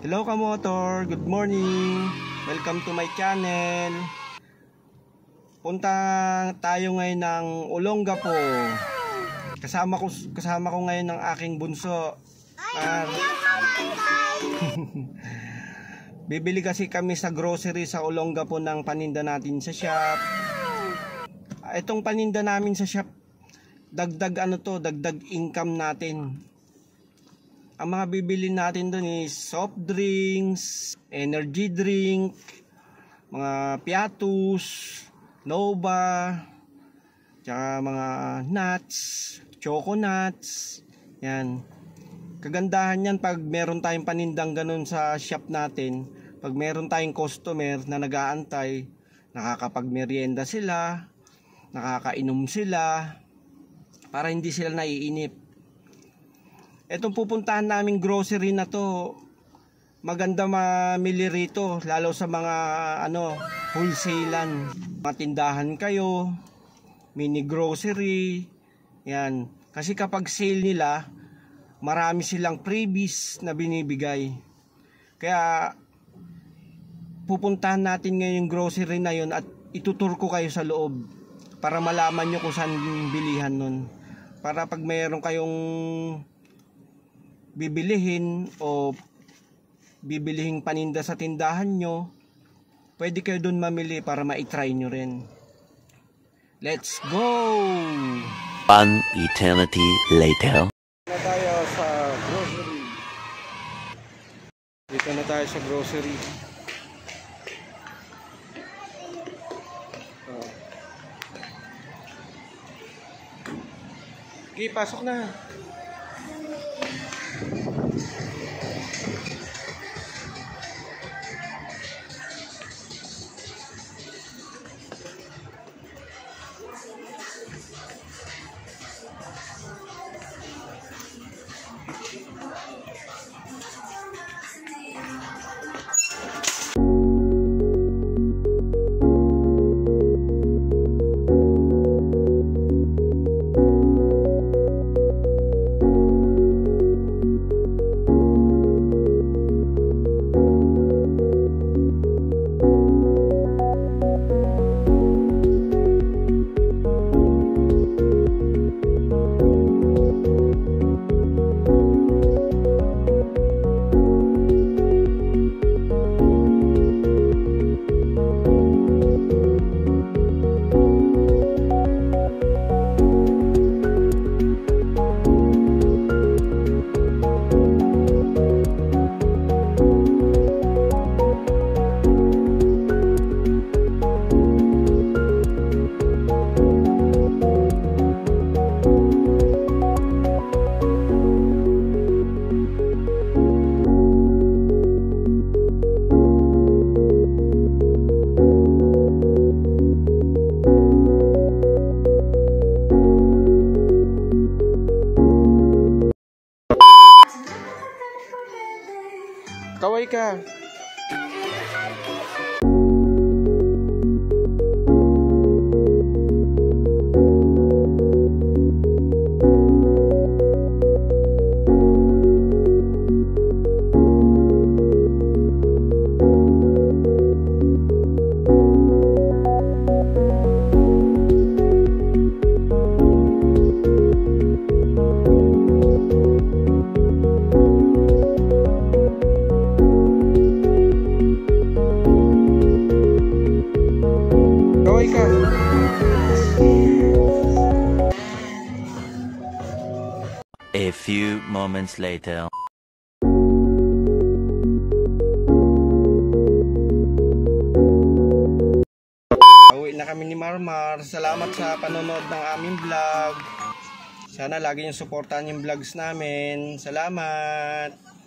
Hello kamotor, good morning. Welcome to my channel. Punta tayo ngayon ng Olongapo. Kasama ko ngayon ng aking bunso. Bibili kasi kami sa grocery sa Olongapo ng paninda natin sa shop. Itong paninda namin sa shop, dagdag income natin. Ang mga bibili natin doon is soft drinks, energy drink, mga Piatus, Nova, tsaka mga nuts, choco nuts. Yan. Kagandahan yan pag meron tayong panindang ganun sa shop natin. Pag meron tayong customer na nag-aantay, nakakapagmerienda sila, nakakainom sila, para hindi sila naiinip. Etong pupuntahan naming grocery na to, maganda mamili rito, lalo sa mga wholesalan. Matindahan kayo, mini grocery, yan. Kasi kapag sale nila, marami silang freebies na binibigay. Kaya pupuntahan natin ngayon yung grocery na yun at itutur ko kayo sa loob para malaman nyo kung saan bilihan nun. Para pag mayroon kayong bibilihin o bibilihing paninda sa tindahan nyo, pwede kayo dun mamili para ma-try nyo rin. Let's go! One eternity later. Dito na tayo sa grocery. Dito na tayo sa grocery. Okay, pasok na. Kaway ka. A few moments later. Uwi na kami ni Marmar. Salamat sa panonood ng aming vlog. Sana lagi niyong suportahan yung vlogs namin. Salamat!